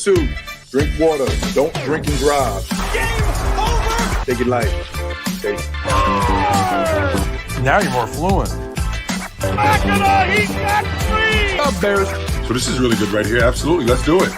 2, drink water. Don't drink and drive. Game over! Take it light. Okay. Now you're more fluent. He's got 3! Up, Bears. So this is really good right here. Absolutely. Let's do it.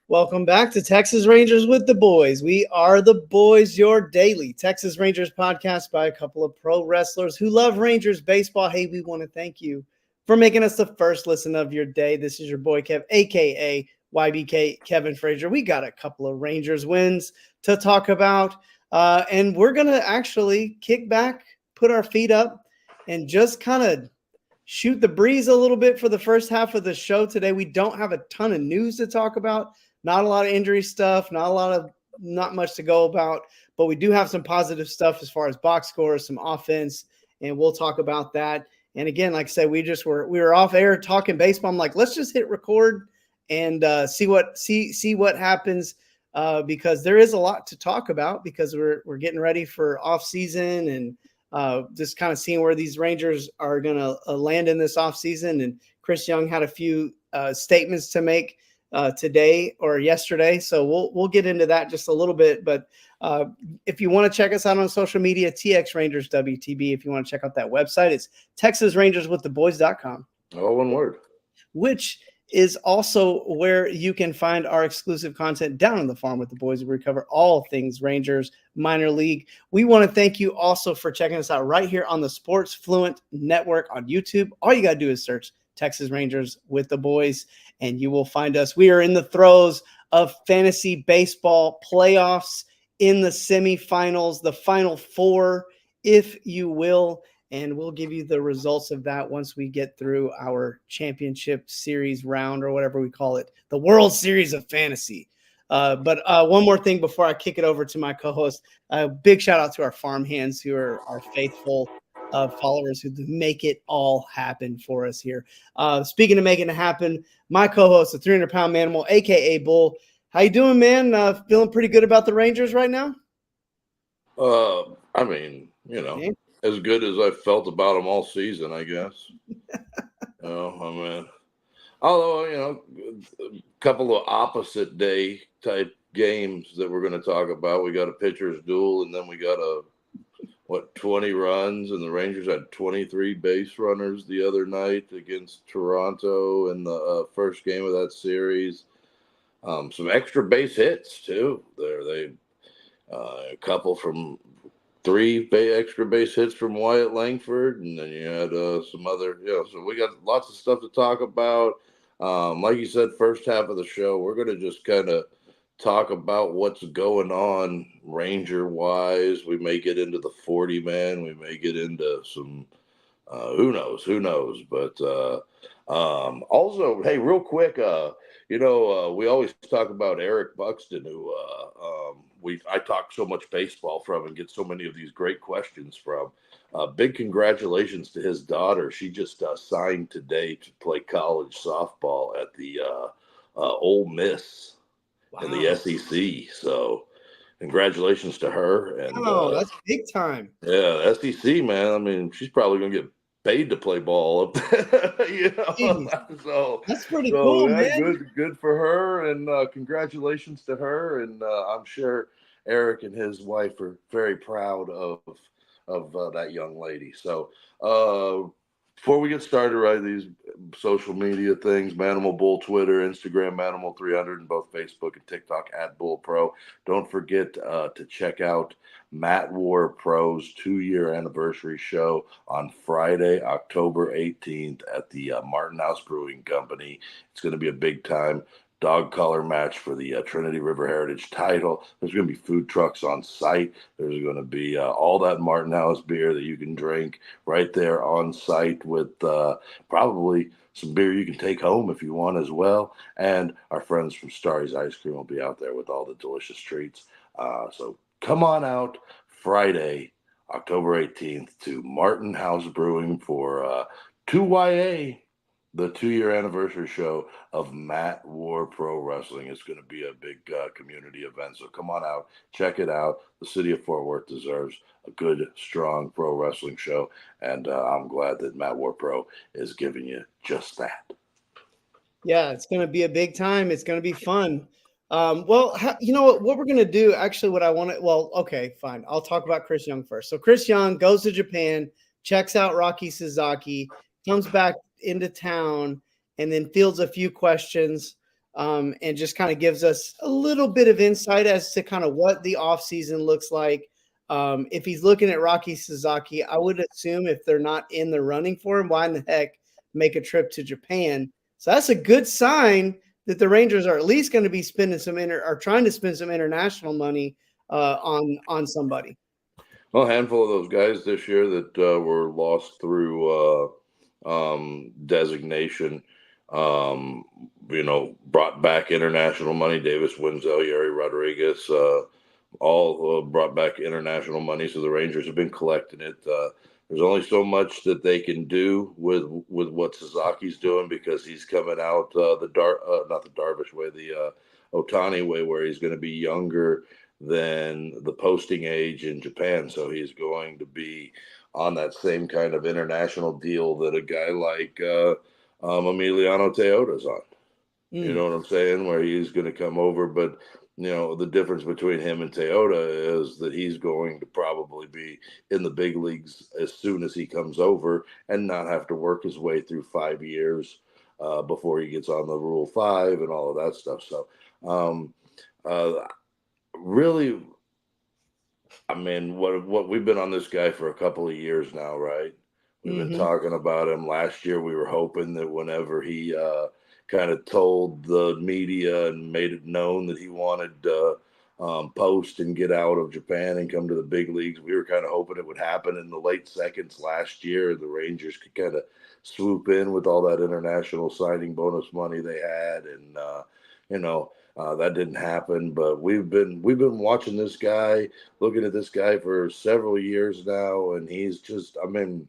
Welcome back to Texas Rangers with the Boys. We are the Boys, your daily Texas Rangers podcast by a couple of pro wrestlers who love Rangers baseball. Hey, we want to thank you for making us the first listen of your day. This is your boy Kev, a.k.a. YBK Kevin Frazier. We got a couple of Rangers wins to talk about, and we're going to actually kick back, put our feet up, and just kind of shoot the breeze a little bit for the first half of the show today. We don't have a ton of news to talk about. Not a lot of injury stuff, not much to go about, but we do have some positive stuff as far as box scores, some offense, and we'll talk about that. And again, like I said, we were off air talking baseball. I'm like, let's just hit record and see what happens because there is a lot to talk about because we're getting ready for off season and just kind of seeing where these Rangers are going to land in this off season. And Chris Young had a few statements to make today or yesterday. So we'll get into that just a little bit. But if you want to check us out on social media, TX Rangers WTB. If you want to check out that website, it's TexasRangersWithTheBoys.com. All one word. Which is also where you can find our exclusive content down on the farm with the boys. We cover all things Rangers minor league. We want to thank you also for checking us out right here on the Sports Fluent Network on YouTube. All you got to do is search Texas Rangers with the Boys, and you will find us. We are in the throes of fantasy baseball playoffs in the semifinals, the final four, if you will, and we'll give you the results of that once we get through our championship series round or whatever we call it, the World Series of Fantasy. But one more thing before I kick it over to my co-host, big shout out to our farm hands who are our faithful followers who make it all happen for us here. Speaking of making it happen, my co-host, the 300-pound manimal, a.k.a. Bull. How you doing, man? Feeling pretty good about the Rangers right now? I mean, as good as I've felt about them all season, I guess. Although, a couple of opposite day type games that we're going to talk about. We got a pitcher's duel, and then we got 20 runs, and the Rangers had 23 base runners the other night against Toronto in the first game of that series. Some extra base hits too. A couple from 3 extra base hits from Wyatt Langford, and then you had some other. So we got lots of stuff to talk about. Like you said, first half of the show, we're gonna just kind of talk about what's going on Ranger wise. We may get into the 40-man. We may get into some. Who knows? But also, hey, real quick, we always talk about Eric Buxton, who I talk so much baseball from and get so many of these great questions from. Big congratulations to his daughter. She just signed today to play college softball at the Ole Miss in the SEC. So congratulations to her. And that's big time. Yeah, SEC, man. I mean, she's probably going to get paid to play ball up there, So that's pretty cool, man. Good for her, and congratulations to her. And I'm sure Eric and his wife are very proud of that young lady. So before we get started, right, these social media things, Manimal Bull, Twitter, Instagram, Manimal300, and both Facebook and TikTok @BullPro. Don't forget to check out Matt War Pro's 2-year anniversary show on Friday, October 18th at the Martin House Brewing Company. It's going to be a big time dog collar match for the Trinity River Heritage title. There's going to be food trucks on site. There's going to be all that Martin House beer that you can drink right there on site with probably some beer you can take home if you want as well. And our friends from Starry's Ice Cream will be out there with all the delicious treats. So come on out Friday, October 18th to Martin House Brewing for 2YA, the 2-year anniversary show of Matt War Pro Wrestling. It's going to be a big community event. So come on out, check it out. The city of Fort Worth deserves a good, strong pro wrestling show. And I'm glad that Matt War Pro is giving you just that. Yeah, it's going to be a big time. It's going to be fun. Well, you know what we're going to do? Actually, what I want to, well, okay, fine. I'll talk about Chris Young first. So Chris Young goes to Japan, checks out Rocky Sasaki, comes back into town, and then fields a few questions, and just kind of gives us a little bit of insight as to kind of what the offseason looks like. If he's looking at Rocky Sasaki, I would assume if they're not in the running for him, why in the heck make a trip to Japan? So that's a good sign that the Rangers are at least going to be spending are trying to spend some international money on somebody. Well, a handful of those guys this year that were lost through designation, brought back international money. Davis Wenzel, Yeri Rodriguez, all brought back international money. So the Rangers have been collecting it. There's only so much that they can do with what Suzuki's doing because he's coming out not the Darvish way, the Ohtani way, where he's going to be younger than the posting age in Japan. So he's going to be on that same kind of international deal that a guy like Emiliano Teodo's on. You know what I'm saying? Where he's going to come over, but the difference between him and Toyota is that he's going to probably be in the big leagues as soon as he comes over and not have to work his way through 5 years before he gets on the Rule 5 and all of that stuff. So, really, I mean, what we've been on this guy for a couple of years now, right? We've been talking about him. Last year, we were hoping that whenever he kind of told the media and made it known that he wanted to post and get out of Japan and come to the big leagues, we were kind of hoping it would happen in the late seconds last year. The Rangers could kind of swoop in with all that international signing bonus money they had, and that didn't happen. But we've been watching this guy, looking at this guy for several years now, and he's just, I mean,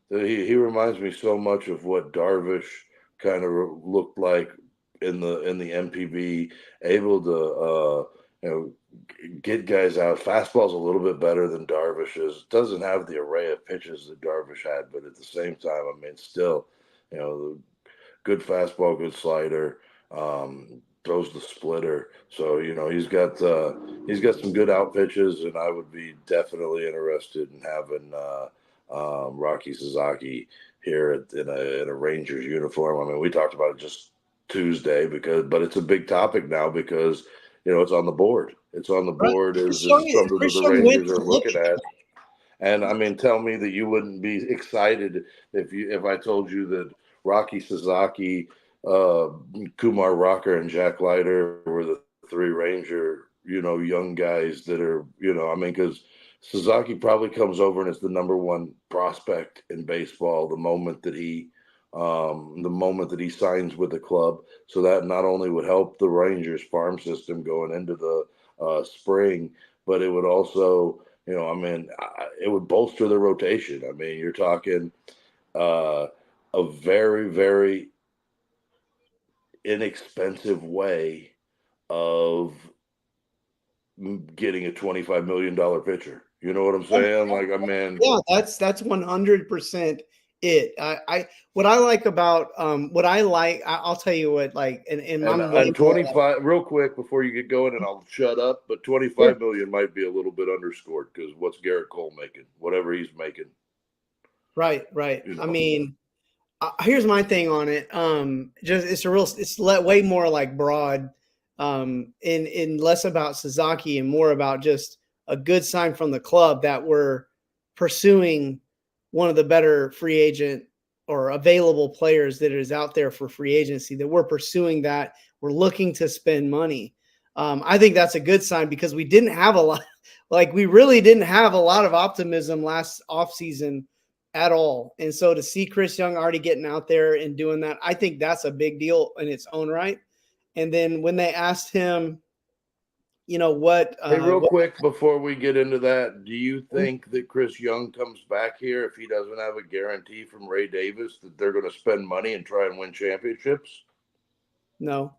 he reminds me so much of what Darvish kind of looked like in the MPB, able to get guys out. Fastball's a little bit better than Darvish's. Doesn't have the array of pitches that Darvish had, but at the same time, I mean, still, good fastball, good slider. Throws the splitter, so he's got some good out pitches, and I would be definitely interested in having Rocky Sasaki here in a Rangers uniform. I mean, we talked about it just Tuesday but it's a big topic now because it's on the board. It's on the board is something that the Rangers are looking at. And I mean, tell me that you wouldn't be excited if I told you that Rocky Sasaki, Kumar Rocker, and Jack Leiter were the three Ranger, young guys that are, I mean, because Sasaki probably comes over and is the number one prospect in baseball the moment that he signs with the club. So that not only would help the Rangers farm system going into the spring, but it would also, it would bolster the rotation. I mean, you're talking a very, very inexpensive way of getting a $25 million pitcher. You know what I'm saying? Like, I mean, yeah, that's 100% it. What I like about I'll tell you what, like, and I'm 25 real quick before you get going, and I'll shut up. But 25 million might be a little bit underscored because what's Garrett Cole making? Whatever he's making. Right. I mean, here's my thing on it. It's way more like broad, in less about Sasaki and more about just a good sign from the club that we're pursuing one of the better free agent or available players that is out there for free agency, that we're pursuing, that we're looking to spend money. I think that's a good sign because we didn't have a lot, we really didn't have a lot of optimism last offseason at all. And so to see Chris Young already getting out there and doing that, I think that's a big deal in its own right. And then when they asked him, quick before we get into that, do you think that Chris Young comes back here if he doesn't have a guarantee from Ray Davis that they're going to spend money and try and win championships? No,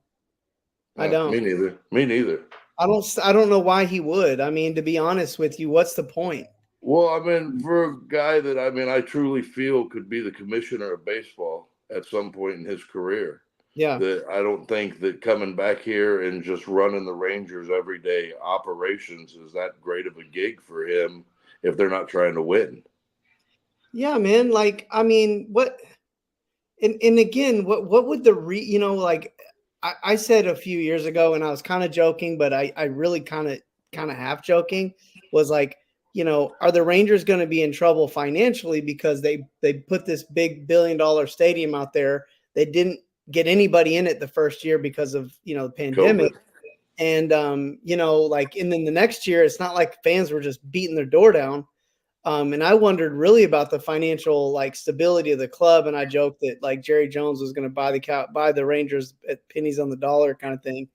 I don't. Me neither. I don't know why he would. I mean, to be honest with you, what's the point? Well, I mean, for a guy that I truly feel could be the commissioner of baseball at some point in his career, Yeah. that I don't think that coming back here and just running the Rangers everyday operations is that great of a gig for him if they're not trying to win. Yeah, man. Like, I mean, what and again, what would like I said a few years ago, and I was kind of joking, but I really kind of half joking, was like, are the Rangers going to be in trouble financially because they put this big $1 billion stadium out there? They didn't get anybody in it the first year because of the pandemic. COVID. And like, and then the next year, it's not like fans were just beating their door down. And I wondered really about the financial like stability of the club. And I joked that like Jerry Jones was going to buy the Rangers at pennies on the dollar kind of thing.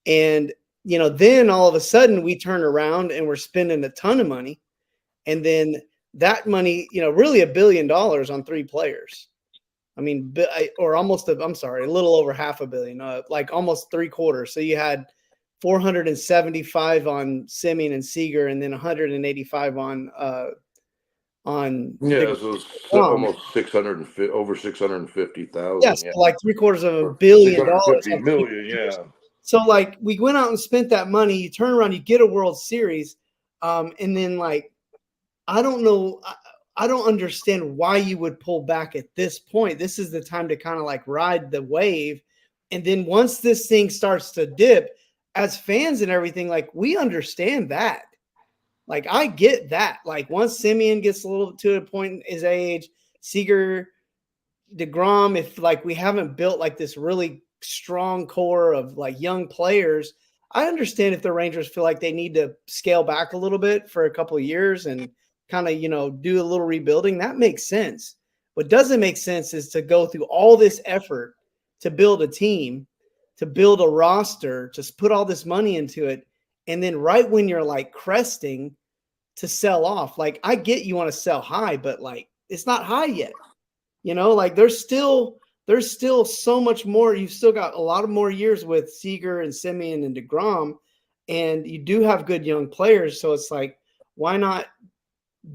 And then all of a sudden we turn around and we're spending a ton of money, and then that money, really $1 billion on 3 players. I mean, or almost, I'm sorry, a little over $500 million, like almost 3/4. So you had 475 on Semien and Seager, and then 185 on Yeah, the so it's Grom. almost 650, over 650,000. Yes, Yeah, like $750 or million. 650 million. Yeah. So like we went out and spent that money. You turn around, you get a World Series, and then like I don't know. I don't understand why you would pull back at this point. This is the time to kind of like ride the wave. And then once this thing starts to dip, as fans and everything, like we understand that. Like I get that. Like once Semien gets a little to a point in his age, Seager, DeGrom, if like we haven't built like this really strong core of like young players, I understand if the Rangers feel like they need to scale back a little bit for a couple of years and kind of, do a little rebuilding. That makes sense. What doesn't make sense is to go through all this effort to build a team, to build a roster, just put all this money into it. And then right when you're like cresting to sell off, like I get you want to sell high, but like it's not high yet. Like there's still so much more. You've still got a lot of more years with Seager and Semien and DeGrom, and you do have good young players. So it's like, why not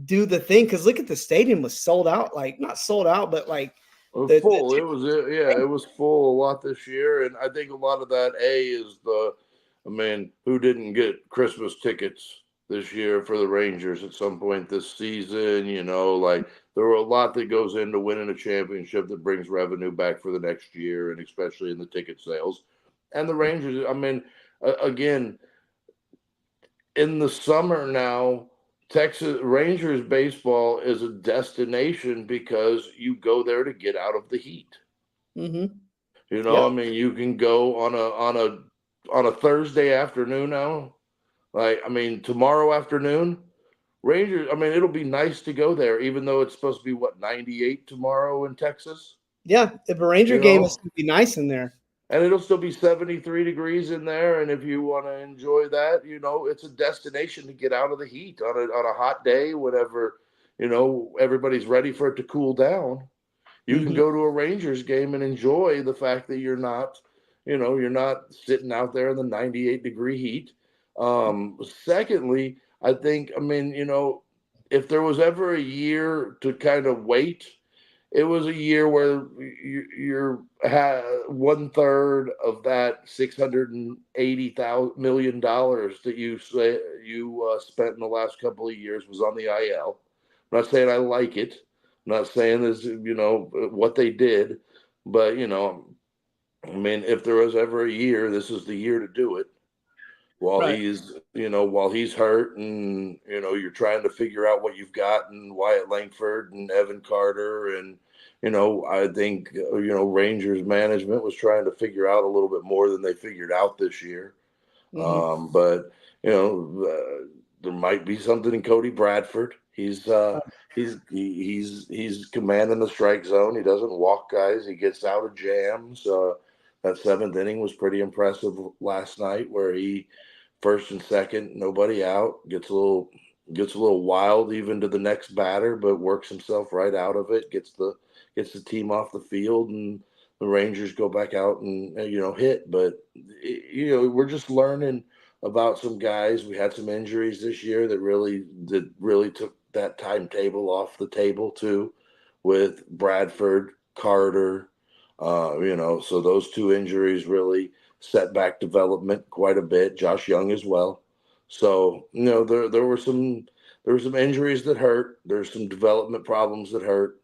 do the thing? Because look at the stadium was sold out, like not sold out, but like It was full. It was full a lot this year, and I think a lot of that is who didn't get Christmas tickets this year for the Rangers at some point this season? Like there were a lot that goes into winning a championship that brings revenue back for the next year, and especially in the ticket sales. And the Rangers, again, in the summer now, Texas Rangers baseball is a destination because you go there to get out of the heat. Mm-hmm. You can go on a Thursday afternoon now. Tomorrow afternoon, Rangers. It'll be nice to go there, even though it's supposed to be 98 tomorrow in Texas. Yeah, if a Ranger game is going to be nice in there. And it'll still be 73 degrees in there. And if you want to enjoy that, it's a destination to get out of the heat on a hot day, whenever, everybody's ready for it to cool down. You can go to a Rangers game and enjoy the fact that you're not sitting out there in the 98-degree heat. Secondly, I think, if there was ever a year to kind of wait, it was a year where you're had 1/3 of that $680 million that you spent in the last couple of years was on the IL. I'm not saying I like it. I'm not saying this, what they did, but if there was ever a year, this is the year to do it. While he's hurt, and you're trying to figure out what you've got, and Wyatt Langford and Evan Carter, and I think Rangers management was trying to figure out a little bit more than they figured out this year. But there might be something in Cody Bradford. He's commanding the strike zone. He doesn't walk guys. He gets out of jams. That 7th inning was pretty impressive last night, where he first and second, nobody out, gets a little wild even to the next batter, but works himself right out of it, gets the team off the field, and the Rangers go back out and hit. But we're just learning about some guys. We had some injuries this year that really took that timetable off the table too, with Bradford, Carter, So those two injuries really set back development quite a bit. Josh Young as well. So there were some injuries that hurt. There's some development problems that hurt.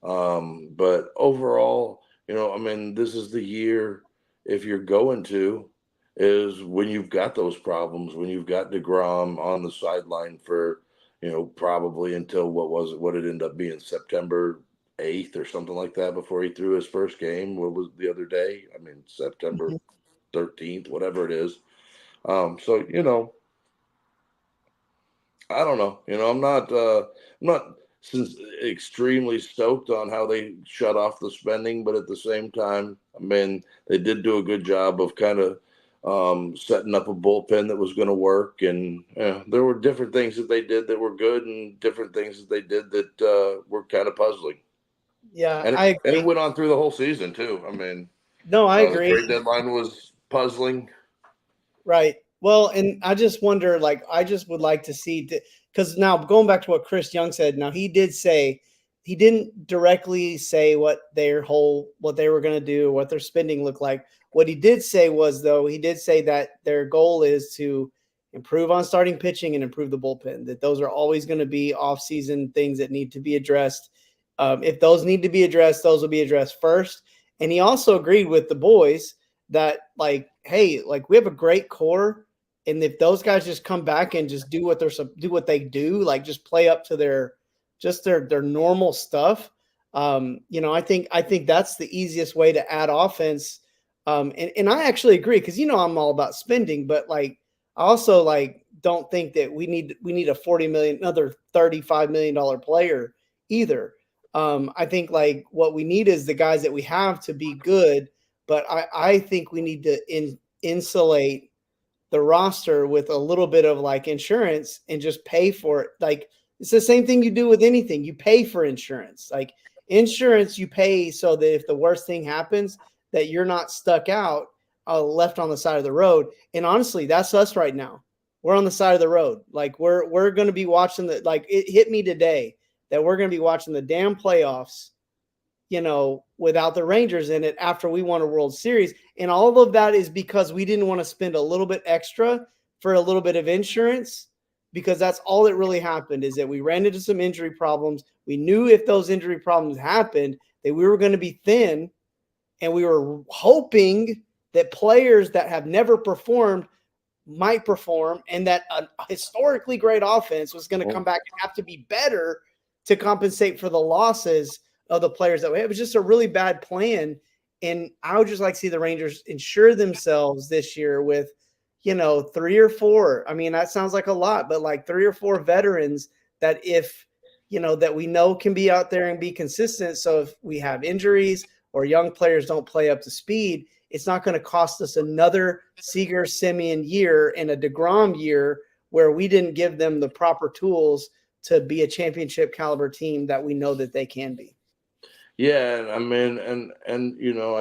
But overall, this is the year, if you're going to, is when you've got those problems, when you've got DeGrom on the sideline for, probably until what it ended up being September 8th or something like that before he threw his first game. What was the other day? September 13th, whatever it is. I don't know. I'm not since extremely stoked on how they shut off the spending, but at the same time, they did do a good job of kind of setting up a bullpen that was going to work, and there were different things that they did that were good, and different things that they did that were kind of puzzling. Yeah, And I agree. it went on through the whole season too. No, I agree. The trade deadline was puzzling. Right. Well, and I just wonder, I just would like to see, because now going back to what Chris Young said, now he didn't directly say what they were going to do, what their spending looked like. What he did say was, though, he did say that their goal is to improve on starting pitching and improve the bullpen, that those are always going to be off-season things that need to be addressed. If those need to be addressed, those will be addressed first. And he also agreed with the boys that, hey, we have a great core, and if those guys just come back and just do what they do, just play up to their normal stuff, I think that's the easiest way to add offense. And I actually agree, because I'm all about spending, but I also don't think that we need another $35 million player either. I think what we need is the guys that we have to be good, but I think we need to insulate the roster with a little bit of insurance and just pay for it. It's the same thing you do with anything. You pay for insurance. Insurance, you pay so that if the worst thing happens, that you're not stuck out, left on the side of the road. And honestly, that's us right now. We're on the side of the road. We're going to be watching it hit me today that we're going to be watching the damn playoffs, without the Rangers in it after we won a World Series. And all of that is because we didn't want to spend a little bit extra for a little bit of insurance, because that's all that really happened, is that we ran into some injury problems. We knew if those injury problems happened that we were going to be thin, and we were hoping that players that have never performed might perform, and that a historically great offense was going to come back and have to be better to compensate for the losses of the players that we had. It was just a really bad plan. And I would just like to see the Rangers insure themselves this year with, 3 or 4. That sounds like a lot, but 3 or 4 veterans that that we know can be out there and be consistent. So if we have injuries or young players don't play up to speed, it's not going to cost us another Seager Semien year and a DeGrom year where we didn't give them the proper tools to be a championship caliber team that we know that they can be. Yeah, I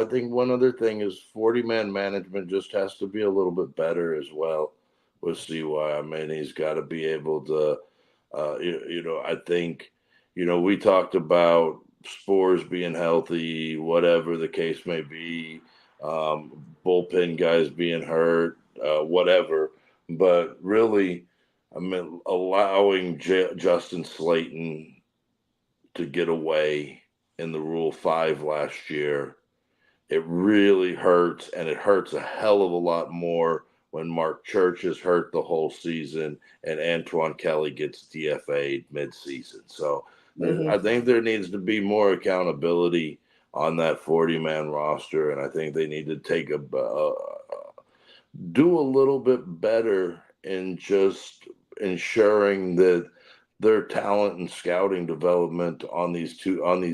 think one other thing is 40-man management just has to be a little bit better as well with CY. He's got to be able to, I think, we talked about Spores being healthy, whatever the case may be, bullpen guys being hurt, whatever. But really, allowing Justin Slayton to get away in the Rule 5 last year, it really hurts, and it hurts a hell of a lot more when Mark Church is hurt the whole season and Antoine Kelly gets DFA'd midseason. So I think there needs to be more accountability on that 40-man roster, and I think they need to take do a little bit better in just ensuring that their talent and scouting development on these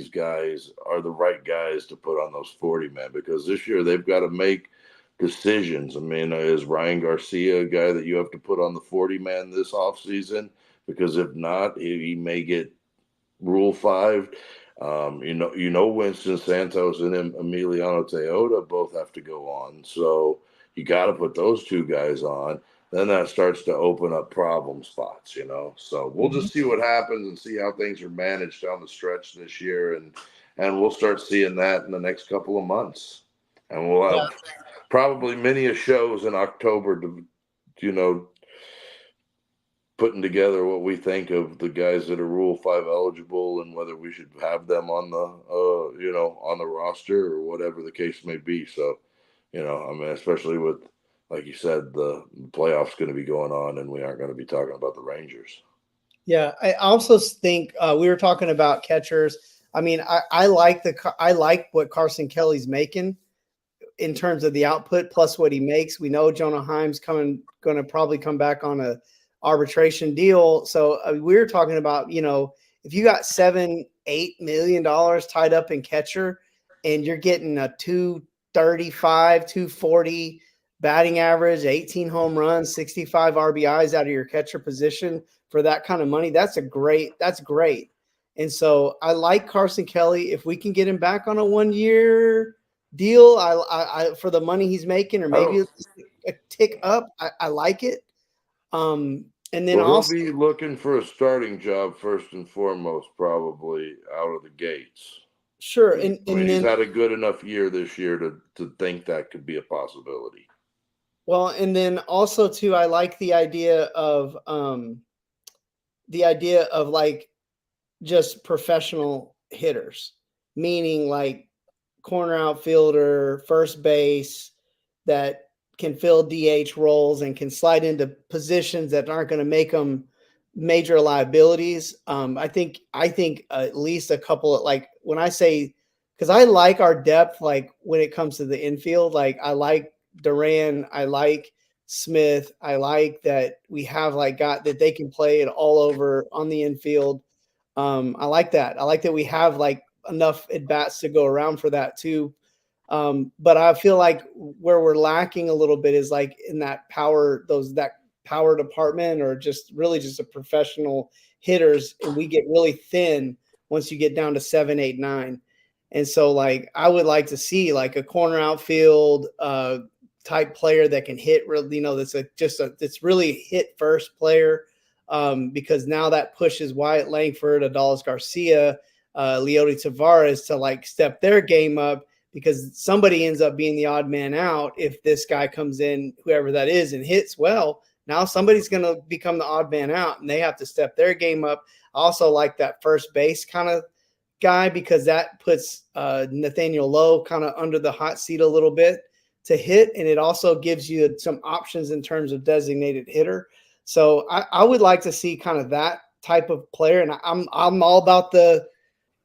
guys are the right guys to put on those 40-man, because this year they've got to make decisions. Is Ryan Garcia a guy that you have to put on the 40-man this offseason? Because if not, he may get Rule 5. Winston Santos and Emiliano Teota both have to go on. So you got to put those two guys on. Then that starts to open up problem spots, So we'll just see what happens and see how things are managed down the stretch this year. and we'll start seeing that in the next couple of months. And we'll have probably many a shows in October to, putting together what we think of the guys that are Rule 5 eligible and whether we should have them on the, on the roster or whatever the case may be. So, especially with, like you said, the playoffs going to be going on and we aren't going to be talking about the Rangers. Yeah, I also think we were talking about catchers. I mean, I like what Carson Kelly's making in terms of the output plus what he makes. We know Jonah Heim's going to probably come back on a arbitration deal. So we were talking about, if you got $7-8 million tied up in catcher and you're getting a 235, 240 batting average, 18 home runs, 65 RBIs out of your catcher position for that kind of money, that's great. And so I like Carson Kelly. If we can get him back on a 1-year deal, I for the money he's making, or maybe a tick up, I like it. And then he'll be looking for a starting job first and foremost, probably out of the gates. Sure. And he's had a good enough year this year to think that could be a possibility. Well, and then also too, I like the idea of like just professional hitters, meaning like corner outfielder, first base that can fill DH roles and can slide into positions that aren't going to make them major liabilities. I think at least a couple of, like, when I say, because I like our depth, like when it comes to the infield, like I like Duran, I like Smith, I like that we have got that they can play it all over on the infield. I like that. I like that we have enough at bats to go around for that too. But I feel like where we're lacking a little bit is like in that power department, or just a professional hitters. And we get really thin once you get down to 7, 8, 9. And so I would like to see a corner outfield type player that can hit really, that's really hit first player. Because now that pushes Wyatt Langford, Adolis Garcia, Leody Tavares to step their game up, because somebody ends up being the odd man out. If this guy comes in, whoever that is, and hits well, now somebody's going to become the odd man out and they have to step their game up. I also like that first base kind of guy, because that puts Nathaniel Lowe kind of under the hot seat a little bit to hit. And it also gives you some options in terms of designated hitter. So I would like to see kind of that type of player. And I'm all about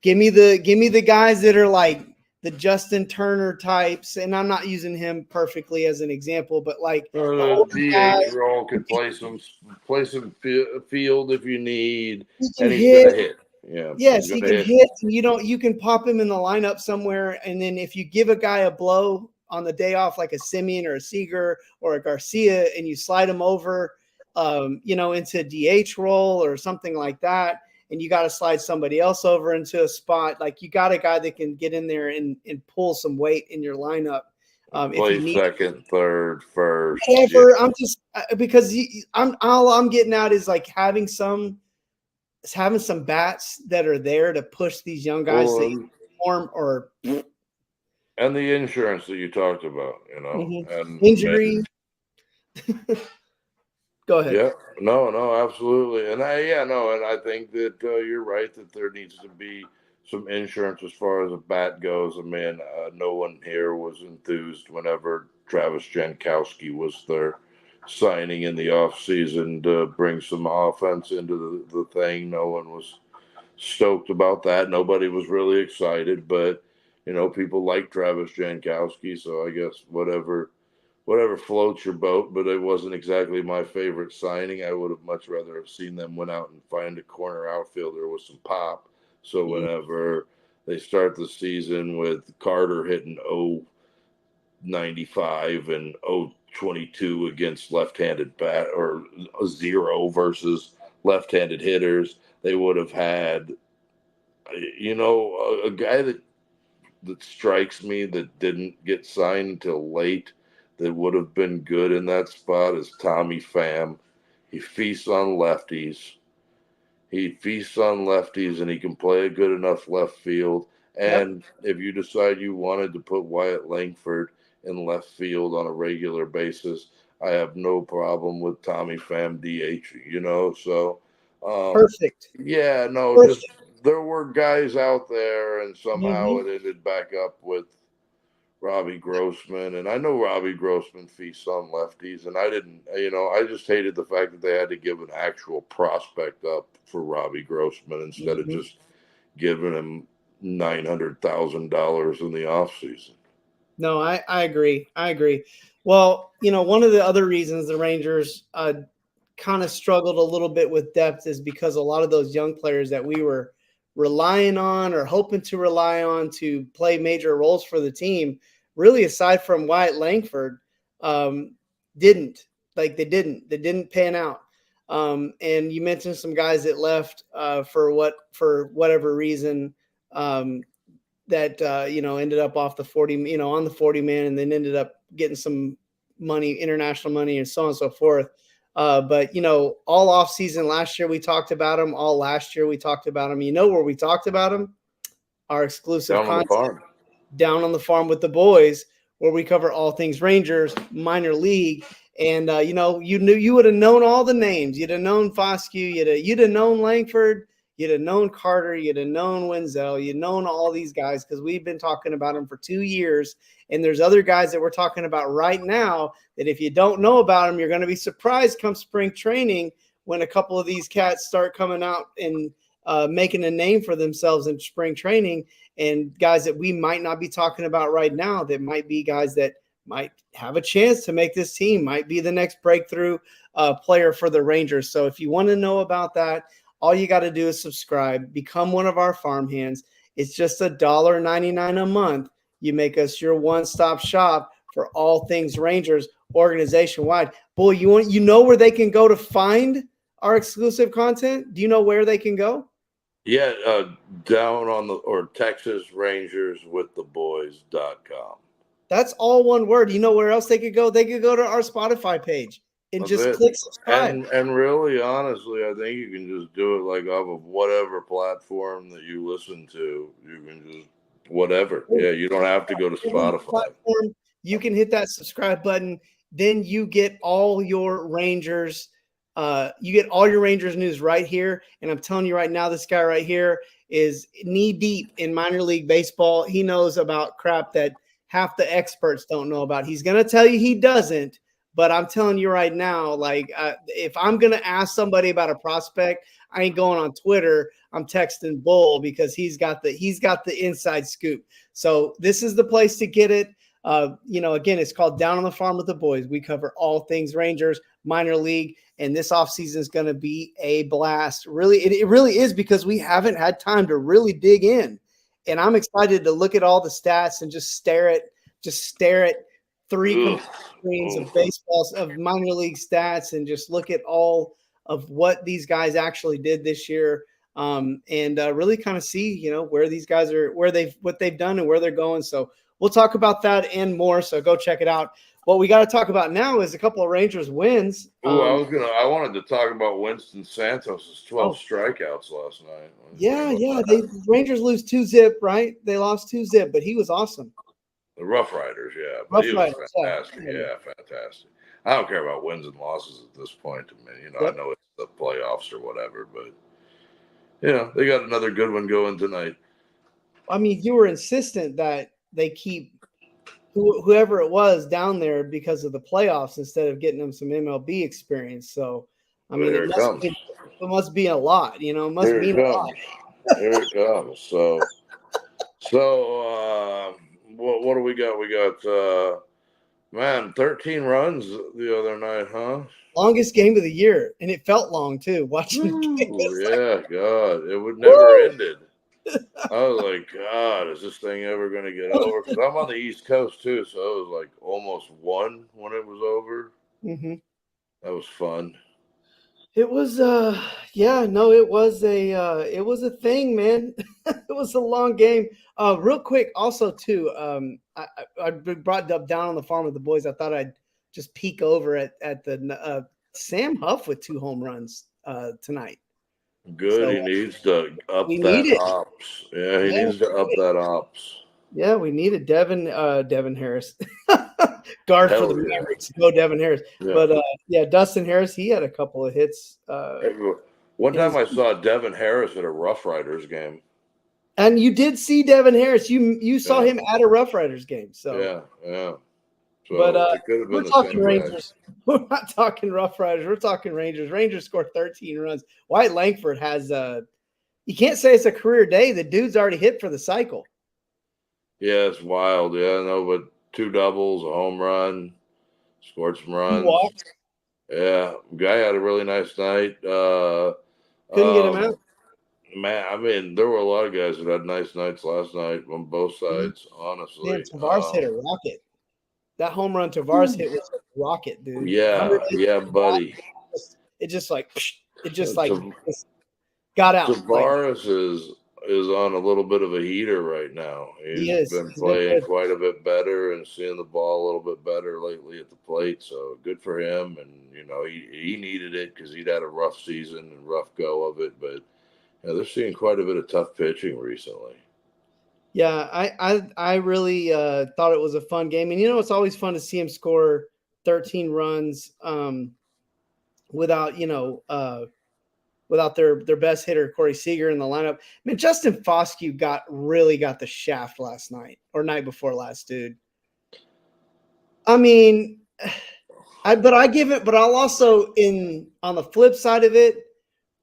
give me the guys that are like the Justin Turner types. And I'm not using him perfectly as an example, but the DH role could play some field if you need, and he's going to hit. Yeah. Yes, he can hit. And you can pop him in the lineup somewhere. And then if you give a guy a blow on the day off, like a Simeon or a Seager or a Garcia, and you slide him over, into a DH role or something like that, and you got to slide somebody else over into a spot, like you got a guy that can get in there and pull some weight in your lineup. Play if you need second, third, first. Whatever. Yeah. I'm just because all I'm getting at is having some bats that are there to push these young guys to perform, or and the insurance that you talked about, and injury. Go ahead. Yeah, no, absolutely. And I think that you're right that there needs to be some insurance as far as a bat goes. I mean, no one here was enthused whenever Travis Jankowski was there signing in the offseason to bring some offense into the thing. No one was stoked about that. Nobody was really excited, but, people like Travis Jankowski, so I guess whatever floats your boat, but it wasn't exactly my favorite signing. I would have much rather have seen them went out and find a corner outfielder with some pop. So whenever they start the season with Carter hitting 0.95 and 0.22 against left-handed bat, or 0 versus left-handed hitters, they would have had, a guy that strikes me that didn't get signed until late, that would have been good in that spot, is Tommy Pham. He feasts on lefties. And he can play a good enough left field. And if you decide you wanted to put Wyatt Langford in left field on a regular basis, I have no problem with Tommy Pham DH, so Perfect. yeah, no, Perfect. just there were guys out there, and somehow Mhm. it ended back up with Robbie Grossman. And I know Robbie Grossman feasts on lefties, and I didn't, I just hated the fact that they had to give an actual prospect up for Robbie Grossman instead of Mhm. just giving him $900,000 in the offseason. No, I agree. I agree. Well, one of the other reasons the Rangers kind of struggled a little bit with depth is because a lot of those young players that we were relying on or hoping to rely on to play major roles for the team, really aside from Wyatt Langford, didn't. Like they didn't pan out. And you mentioned some guys that left for whatever reason. That ended up off the 40, on the 40 man, and then ended up getting some money, international money, and so on and so forth. But all off season last year we talked about him. All last year we talked about him. Where we talked about him? Our exclusive Down on the content, farm. Down on the Farm with the Boys, where we cover all things Rangers, minor league. And you would have known all the names. You'd have known Foscue. You'd have known Langford. You'd have known Carter. You'd have known Wenzel. You'd known all these guys because we've been talking about them for 2 years. And there's other guys that we're talking about right now that if you don't know about them, you're going to be surprised come spring training when a couple of these cats start coming out and making a name for themselves in spring training. And guys that we might not be talking about right now that might be guys that might have a chance to make this team, might be the next breakthrough player for the Rangers. So if you want to know about that, all you got to do is subscribe, become one of our farm hands. It's just $1.99 a month. You make us your one-stop shop for all things Rangers organization-wide. Boy, you know where they can go to find our exclusive content? Do you know where they can go? Yeah, down on or Texas Rangers with the boys.com. That's all one word. You know where else they could go? They could go to our Spotify page and That's just it. click subscribe. And really, honestly, I think you can just do it like off of whatever platform that you listen to. You can just whatever. Yeah, you don't have to go to Spotify. Platform, you can hit that subscribe button. Then you get all your Rangers. You get all your Rangers news right here. And I'm telling you right now, this guy right here is knee deep in minor league baseball. He knows about crap that half the experts don't know about. He's going to tell you he doesn't. But I'm telling you right now, like if I'm going to ask somebody about a prospect, I ain't going on Twitter. I'm texting Bull because he's got the inside scoop. So this is the place to get it. Again, it's called Down on the Farm with the Boys. We cover all things Rangers, minor league, and this offseason is going to be a blast. Really, it really is because we haven't had time to really dig in. And I'm excited to look at all the stats and just stare at three screens of baseballs of minor league stats and just look at all of what these guys actually did this year. And really kind of see, where these guys are, what they've done and where they're going. So we'll talk about that and more. So go check it out. What we got to talk about now is a couple of Rangers wins. I wanted to talk about Winston Santos' 12 strikeouts last night. Yeah. The Rangers lose 2-0, right? They lost 2-0, but he was awesome. The Rough Riders, yeah. But he was fantastic. Yeah, fantastic. I don't care about wins and losses at this point. I know it's the playoffs or whatever, but they got another good one going tonight. I mean, you were insistent that they keep whoever it was down there because of the playoffs instead of getting them some MLB experience. So, I mean, it must be a lot, It must mean a lot. Here it comes. So what do we got? We got 13 runs the other night, huh? Longest game of the year, and it felt long too. Watching the game. Yeah, God, it would never ended. I was like, God, is this thing ever going to get over? Because I'm on the East Coast too, so it was like almost 1 when it was over. Mm-hmm. That was fun. It was, it was a thing, man. It was a long game. Real quick, also too, I brought up Down on the Farm with the Boys. I thought I'd just peek over at the Sam Huff with 2 home runs tonight. Good. So He needs to up we need that it. ops. Yeah, he Yeah, needs to up that ops. yeah, we needed Devin Harris. Guard for Hell the yeah. Mavericks. Go Devin Harris. Yeah. But yeah, Dustin Harris, he had a couple of hits. One In time his I saw Devin Harris at a Rough Riders game. And you did see Devin Harris. You saw Yeah. him at a Rough Riders game. So Yeah, yeah. but So it could have we're been the talking same guy. Rangers. We're not talking Rough Riders. We're talking Rangers. Rangers scored 13 runs. Wyatt Langford has you can't say it's a career day. The dude's already hit for the cycle. Yeah, it's wild. Yeah, no, but 2 doubles, a home run, scored some He runs. walked. Yeah, guy had a really nice night. Couldn't get him out. Man, I mean, there were a lot of guys that had nice nights last night on both sides, honestly. Man, Tavares hit a rocket. That home run Tavares hit was a rocket, dude. Yeah, buddy. It just like just got out. Tavares is on a little bit of a heater right now. He's been playing quite a bit better and seeing the ball a little bit better lately at the plate. So good for him. And he needed it because he'd had a rough season and rough go of it. But they're seeing quite a bit of tough pitching recently. Yeah, I really thought it was a fun game, and it's always fun to see him score 13 runs without their best hitter Corey Seager in the lineup. I mean, Justin Foscue really got the shaft last night or night before last, dude. I mean, but I'll also on the flip side of it,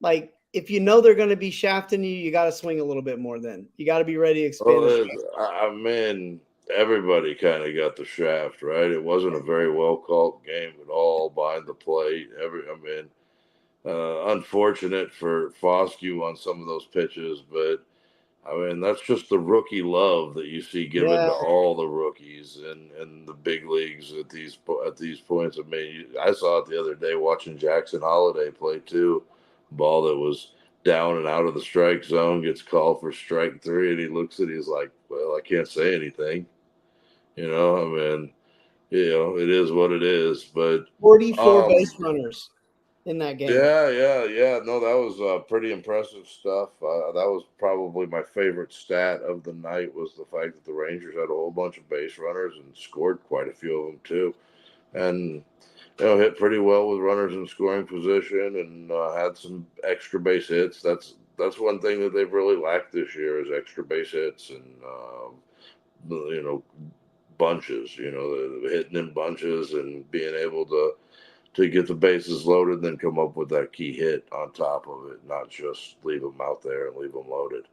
like, if they're going to be shafting you, you got to swing a little bit more. Then you got to be ready to expand. I mean, everybody kind of got the shaft, right? It wasn't a very well called game at all behind the plate. Unfortunate for Foscue on some of those pitches, but I mean, that's just the rookie love that you see given to all the rookies and the big leagues at these points. I mean, I saw it the other day watching Jackson Holiday play too. Ball that was down and out of the strike zone gets called for strike 3, and he looks at it, he's like, well, I can't say anything. I mean, it is what it is. But 44 base runners in that game. Yeah. No, that was pretty impressive stuff. That was probably my favorite stat of the night, was the fact that the Rangers had a whole bunch of base runners and scored quite a few of them too. And hit pretty well with runners in scoring position and had some extra base hits. That's one thing that they've really lacked this year, is extra base hits and bunches. Hitting in bunches and being able to get the bases loaded and then come up with that key hit on top of it, not just leave them out there and leave them loaded.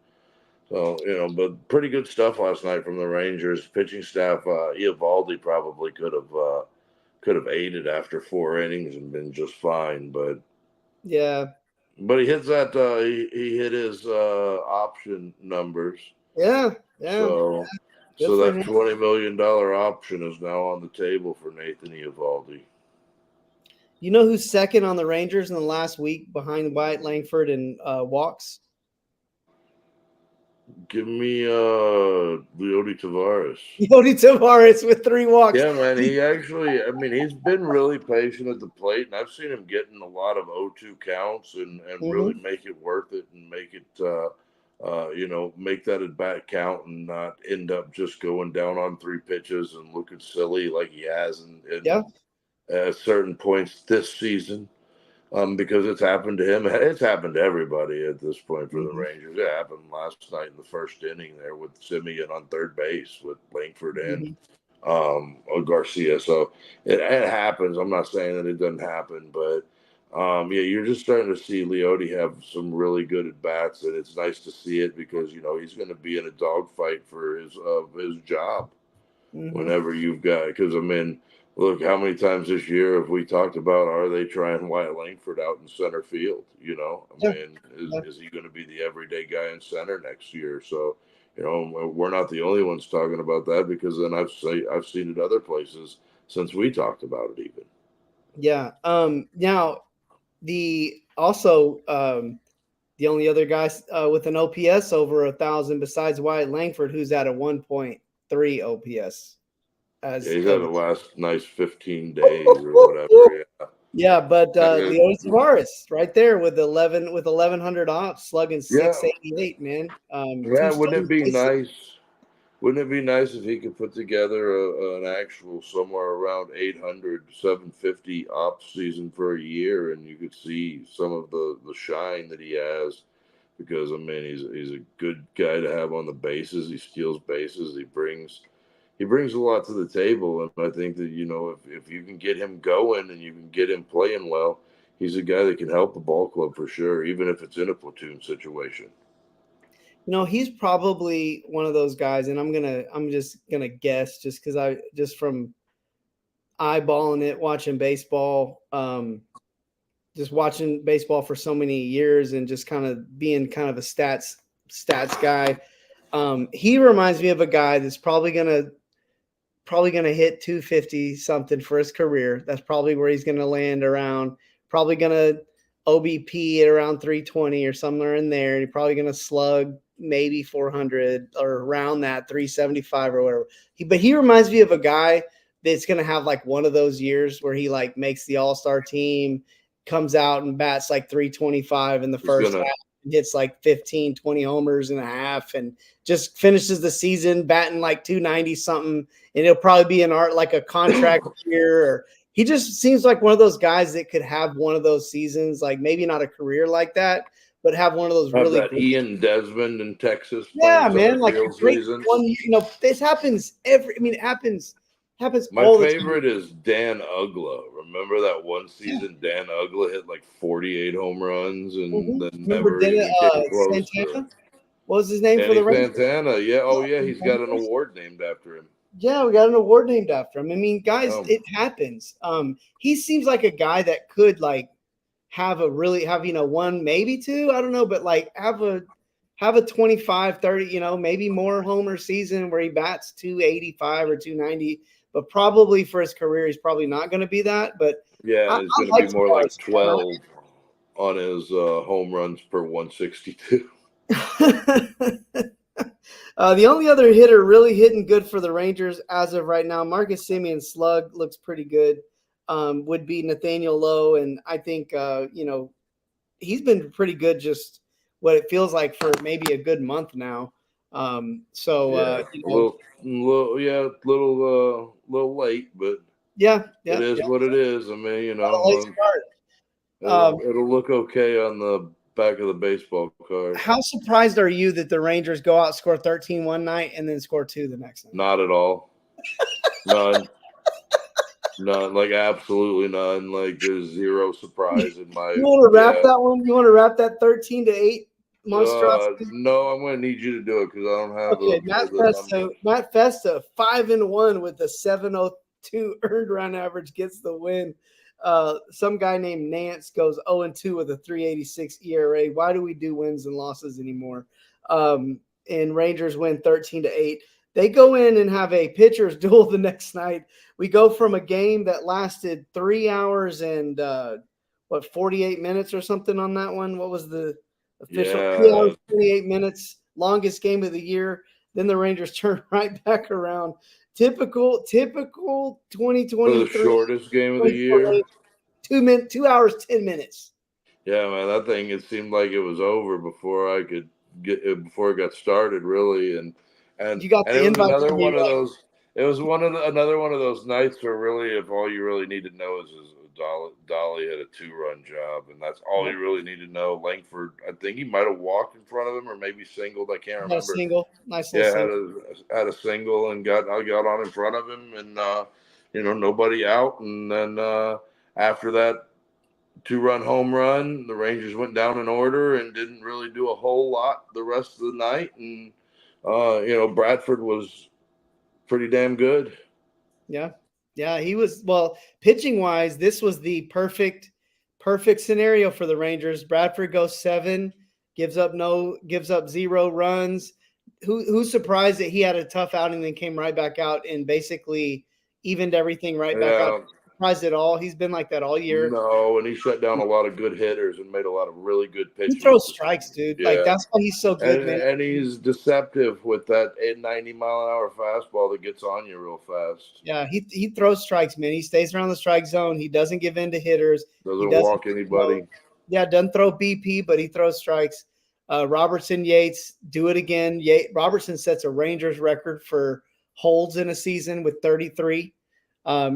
So, but pretty good stuff last night from the Rangers. Pitching staff, Eovaldi probably could have aided after 4 innings and been just fine, but he hits that. He hit his option numbers. Yeah. So that $20 million option is now on the table for Nathan Eovaldi. You know who's second on the Rangers in the last week behind Wyatt Langford and walks? Give me Leody Tavares. Leody Tavares with 3 walks. Yeah, man. He's been really patient at the plate, and I've seen him getting a lot of 0-2 counts and really make it worth it and make it, make that at bat count and not end up just going down on 3 pitches and looking silly like he has at certain points this season. Because it's happened to him. It's happened to everybody at this point for the Rangers. It happened last night in the first inning there with Simeon on third base with Langford and Garcia. So it happens. I'm not saying that it doesn't happen, but you're just starting to see Leody have some really good at bats, and it's nice to see it because he's going to be in a dogfight for his job whenever you've got. Because look, how many times this year have we talked about, are they trying Wyatt Langford out in center field? Is he going to be the everyday guy in center next year? So, we're not the only ones talking about that, because then I've seen it other places since we talked about it even. Yeah. Now, the only other guys with an OPS over 1,000 besides Wyatt Langford, who's at a 1.3 OPS. He's had the last nice 15 days or whatever. Yeah. Yeah, but Uh, Leo Tavares right there with 1100 ops, slugging yeah, 688, man. yeah. Two Wouldn't it stolen be bases. nice? Wouldn't it be nice if he could put together an actual somewhere around 800, 750 ops season for a year, and you could see some of the shine that he has? Because I mean, he's a good guy to have on the bases. He steals bases. He brings a lot to the table, and I think that if you can get him going and you can get him playing well, he's a guy that can help a ball club for sure, even if it's in a platoon situation. He's probably one of those guys, and I'm just gonna guess just because I just from eyeballing it, watching baseball, just watching baseball for so many years, and just kind of being kind of a stats guy. He reminds me of a guy that's probably gonna hit 250 something for his career. That's probably where he's gonna land around. Probably gonna OBP at around 320 or somewhere in there. He's probably gonna slug maybe 400 or around that 375 or whatever. But he reminds me of a guy that's gonna have like one of those years where he like makes the All-Star team, comes out and bats like 325 in the He's first gonna half, hits like 15, 20 homers and a half, and just finishes the season batting like 290 something. And it'll probably be like a contract year. Or he just seems like one of those guys that could have one of those seasons, like maybe not a career like that, but have one of those have really that great. Ian Desmond in Texas Yeah, playing man, center like a field great seasons. one. This happens it happens My all the time. favorite is Dan Ugla. Remember that one season Dan Ugla hit like 48 home runs and Mhm. then Remember never even came close to Santana? What was his name for Danny the Rangers? Santana. Yeah, oh yeah, he's got an award named after him. Yeah, we got an award named after him. I mean, guys, Um, it happens. He seems like a guy that could like have one, maybe two, I don't know, but like have a 25, 30, maybe more homer season where he bats 285 or 290, but probably for his career, he's probably not going to be that. But yeah, I it's going to like be more like Tavares. 12 on his home runs per 162. The only other hitter really hitting good for the Rangers as of right now, Marcus Semion's slug looks pretty good. Would be Nathaniel Lowe, and I think he's been pretty good. Just what it feels like for maybe a good month now. Yeah, little late, but yeah, it yeah, is yeah. what it is. I mean, A late start. it'll look okay on the back of the baseball card. How surprised are you that the Rangers go out, score 13 one night, and then score 2 the next night? Not at all. None. None. Like absolutely none. Like there's zero surprise in my. You want to wrap that one? You want to wrap that 13-8 monstrosity? No, I'm going to need you to do it because I don't have Okay, the Matt Festa, 5-1 with a 702 earned run average, gets the win. Some guy named Nance goes 0-2 with a 386 ERA. Why do we do wins and losses anymore? And Rangers win 13-8. They go in and have a pitcher's duel the next night. We go from a game that lasted 3 hours and 48 minutes or something on that one. What was the official? 3 hours, 28 minutes, longest game of the year. Then the Rangers turn right back around. Typical 2023. the shortest game of the year. 2 hours, 10 minutes. Yeah, man, that thing, it seemed like it was over before I could get it, before it got started, really. And You got it the was invite. another one of those. It was another one of those nights where really, if all you really need to know is Dolly had a 2-run job, and that's all you really need to know. Langford, I think he might have walked in front of him, or maybe singled. I can't remember. A single, nice little single. Had a single and got on in front of him, and nobody out. And then after that 2-run home run, the Rangers went down in order and didn't really do a whole lot the rest of the night. And Bradford was pretty damn good. Yeah, he was. Well, pitching wise, this was the perfect scenario for the Rangers. Bradford goes 7, gives up 0 runs. Who's surprised that he had a tough outing, then came right back out and basically evened everything right back out? surprised at all. He's been like that all year. No, and he shut down a lot of good hitters and made a lot of really good pitches. He throws strikes, dude. Yeah. Like, that's why he's so good, man. And he's deceptive with that 90-mile-an-hour fastball that gets on you real fast. Yeah, he throws strikes, man. He stays around the strike zone. He doesn't give in to hitters. Doesn't walk anybody. Doesn't throw BP, but he throws strikes. Robertson, Yates, do it again. Robertson sets a Rangers record for holds in a season with 33.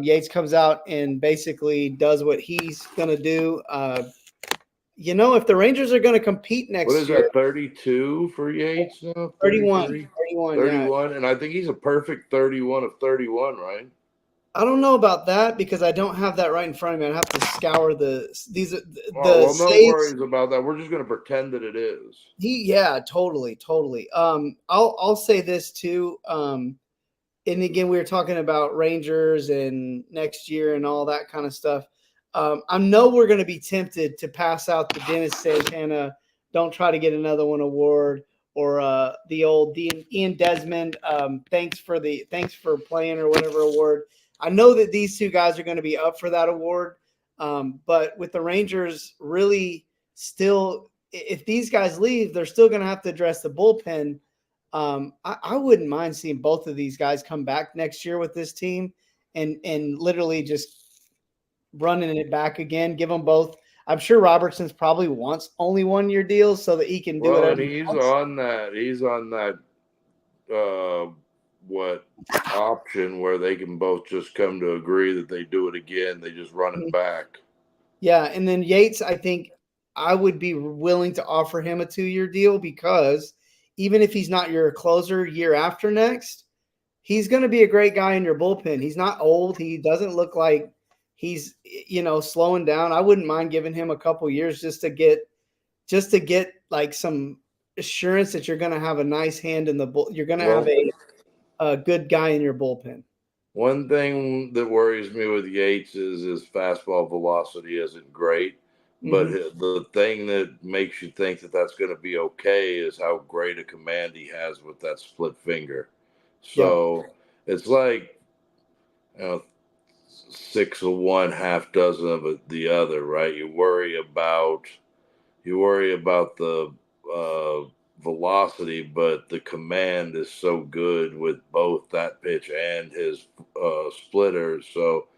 Yates comes out and basically does what he's going to do. If the Rangers are going to compete next year. What is that, 32 for Yates now? 31. 31, yeah. And I think he's a perfect 31 of 31, right? I don't know about that because I don't have that right in front of me. I have to scour the no saves. Worries about that. We're just going to pretend that it is. Totally. I'll say this too. And again, we were talking about Rangers and next year and all that kind of stuff. I know we're going to be tempted to pass out the Dennis Santana "Don't Try to Get Another One" award, or the old Ian Desmond thanks for playing or whatever award. I know that these two guys are going to be up for that award, but with the Rangers really still, if these guys leave, they're still going to have to address the bullpen. I wouldn't mind seeing both of these guys come back next year with this team and literally just running it back again. Give them both. I'm sure Robertson's probably wants only 1-year deals so that he can do it. And he's on that option where they can both just come to agree that they do it again. They just run it back. Yeah, and then Yates, I think I would be willing to offer him a 2-year deal because even if he's not your closer year after next, he's going to be a great guy in your bullpen. He's not old. He doesn't look like he's, slowing down. I wouldn't mind giving him a couple years just to get like some assurance that you're going to have a nice hand in the bull. You're going to have a good guy in your bullpen. One thing that worries me with Yates is his fastball velocity isn't great. But the thing that makes you think that that's going to be okay is how great a command he has with that split finger. So it's like, 6 of one, half dozen of the other, right? You worry about the velocity, but the command is so good with both that pitch and his splitters. So,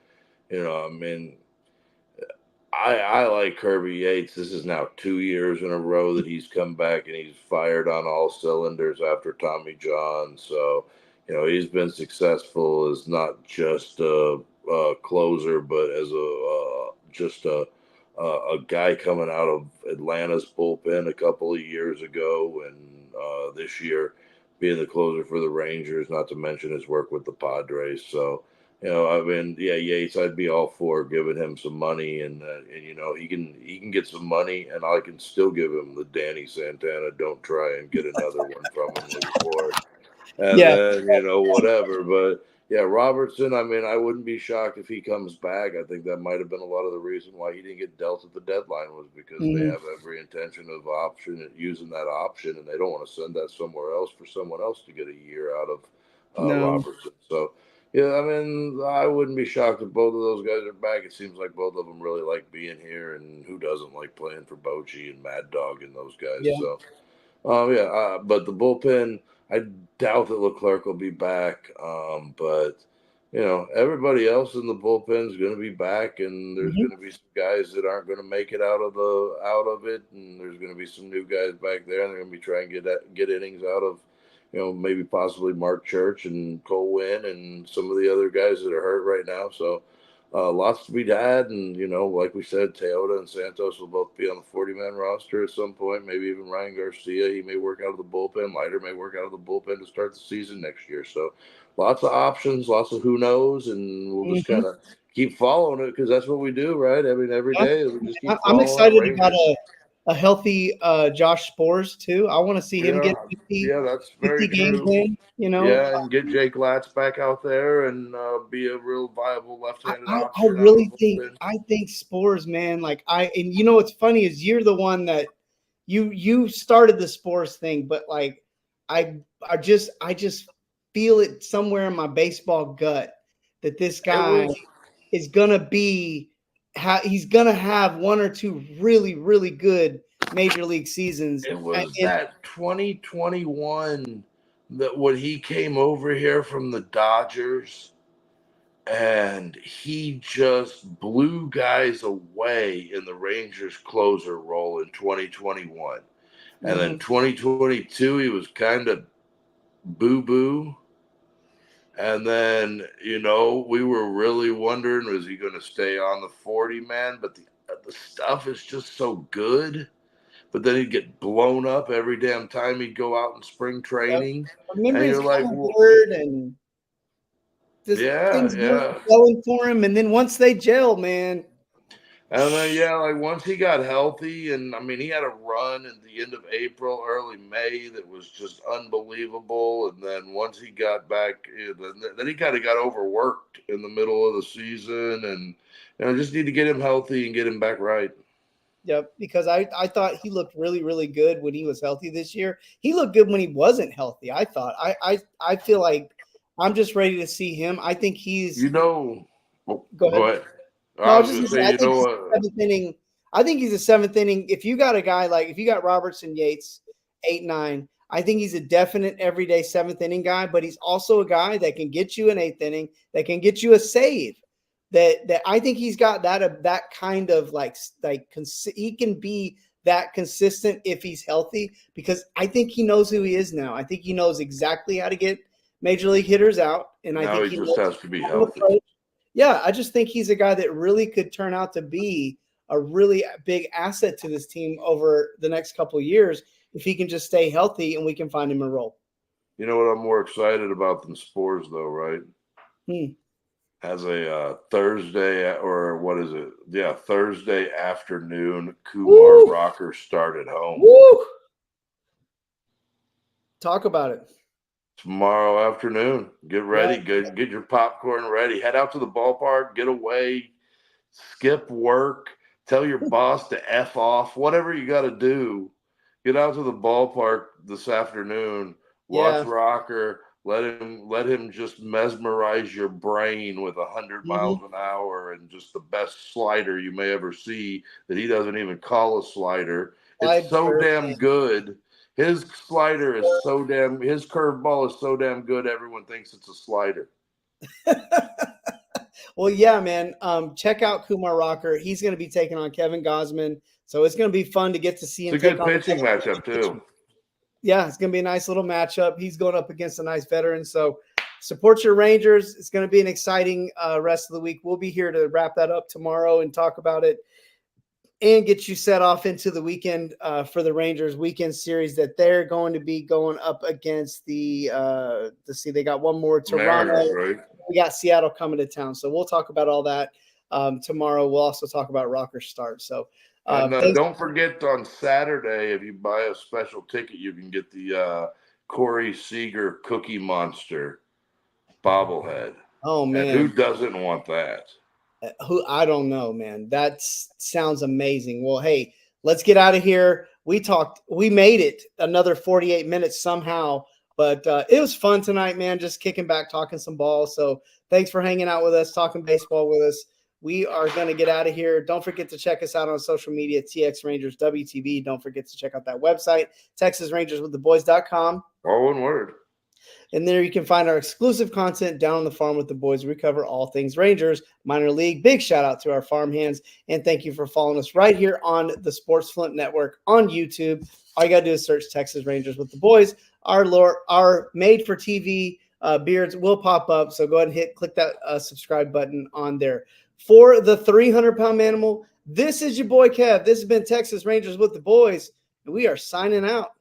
I like Kirby Yates. This is now 2 years in a row that he's come back and he's fired on all cylinders after Tommy John. So, he's been successful as not just a closer, but as a guy coming out of Atlanta's bullpen a couple of years ago, and this year being the closer for the Rangers, not to mention his work with the Padres. So, Yates, I'd be all for giving him some money, and he can get some money, and I can still give him the Danny Santana "Don't Try and Get Another One" from him before, and then whatever. But yeah, Robertson, I wouldn't be shocked if he comes back. I think that might have been a lot of the reason why he didn't get dealt at the deadline was because they have every intention of using that option, and they don't want to send that somewhere else for someone else to get a year out of Robertson. So. Yeah, I wouldn't be shocked if both of those guys are back. It seems like both of them really like being here, and who doesn't like playing for Bochy and Mad Dog and those guys? Yeah. So, but the bullpen, I doubt that Leclerc will be back. But everybody else in the bullpen is going to be back, and there's going to be some guys that aren't going to make it out of it, and there's going to be some new guys back there, and they're going to be trying to get innings out of. Maybe possibly Mark Church and Cole Winn and some of the other guys that are hurt right now. So lots to be had. And, like we said, Teota and Santos will both be on the 40-man roster at some point. Maybe even Ryan Garcia. He may work out of the bullpen. Leiter may work out of the bullpen to start the season next year. So lots of options, lots of who knows. And we'll just kind of keep following it because that's what we do, right? Every day we just keep I'm excited about a healthy Josh Spores too. I want to see him get 50, that's very 50 games in, and get Jake Latz back out there and be a real viable left-handed option. I think Spores, man, what's funny is you're the one that you started the Spores thing, but like I just feel it somewhere in my baseball gut that this guy is gonna be he's gonna have one or two really, really good major league seasons. It was that 2021 that when he came over here from the Dodgers and he just blew guys away in the Rangers closer role in 2021. And then 2022, he was kind of boo-boo. And then, we were really wondering, was he going to stay on the 40 man? But the stuff is just so good. But then he'd get blown up every damn time he'd go out in spring training. Yep. Remember, and he's you're like, weird and just things weren't going for him. And then once they gel, man. And then, like once he got healthy, and I mean, he had a run at the end of April, early May that was just unbelievable. And then once he got back, then he kind of got overworked in the middle of the season. And just need to get him healthy and get him back right. Yep, because I thought he looked really, really good when he was healthy this year. He looked good when he wasn't healthy. I thought. I feel like I'm just ready to see him. I think he's. Go ahead. I was just going to say, I think he's a seventh inning. If you got a guy if you got Robertson, Yates, 8-9, I think he's a definite everyday seventh inning guy. But he's also a guy that can get you an eighth inning, that can get you a save. That I think he's got that kind of he can be that consistent if he's healthy, because I think he knows who he is now. I think he knows exactly how to get major league hitters out, and I think he just has to be healthy. Yeah, I just think he's a guy that really could turn out to be a really big asset to this team over the next couple of years if he can just stay healthy and we can find him a role. You know what I'm more excited about than Spurs, though, right? As a Thursday, or what is it? Yeah, Thursday afternoon, Kumar Rocker start at home. Woo! Talk about it. Tomorrow afternoon. Get ready. Get your popcorn ready. Head out to the ballpark. Get away. Skip work. Tell your boss to F off. Whatever you got to do. Get out to the ballpark this afternoon. Watch Rocker. Let him just mesmerize your brain with 100 miles an hour and just the best slider you may ever see that he doesn't even call a slider. It's so damn good. His slider is his curveball is so damn good, everyone thinks it's a slider. Well, yeah, man. Check out Kumar Rocker. He's going to be taking on Kevin Gausman. So it's going to be fun to get to see him. It's a good pitching matchup, too. Yeah, it's going to be a nice little matchup. He's going up against a nice veteran. So support your Rangers. It's going to be an exciting rest of the week. We'll be here to wrap that up tomorrow and talk about it and get you set off into the weekend for the Rangers weekend series that they're going to be going up against they got one more, Toronto. Mariners, right? We got Seattle coming to town. So we'll talk about all that tomorrow. We'll also talk about Rocker start. So don't forget on Saturday, if you buy a special ticket, you can get the Corey Seager Cookie Monster bobblehead. Oh, man. And who doesn't want that? I don't know, man. That sounds amazing. Well, hey, let's get out of here. We made it another 48 minutes somehow, but it was fun tonight, man. Just kicking back, talking some ball. So thanks for hanging out with us, talking baseball with us. We are going to get out of here. Don't forget to check us out on social media, TX Rangers WTV. Don't forget to check out that website, TexasRangersWithTheBoys.com. All one word. And there you can find our exclusive content down on the farm with the boys. We cover all things Rangers, minor league. Big shout out to our farm hands. And thank you for following us right here on the Sports Fluent Network on YouTube. All you got to do is search Texas Rangers with the boys. Our made for TV beards will pop up. So go ahead and click that subscribe button on there. For the 300-pound manimal, this is your boy Kev. This has been Texas Rangers with the boys. And we are signing out.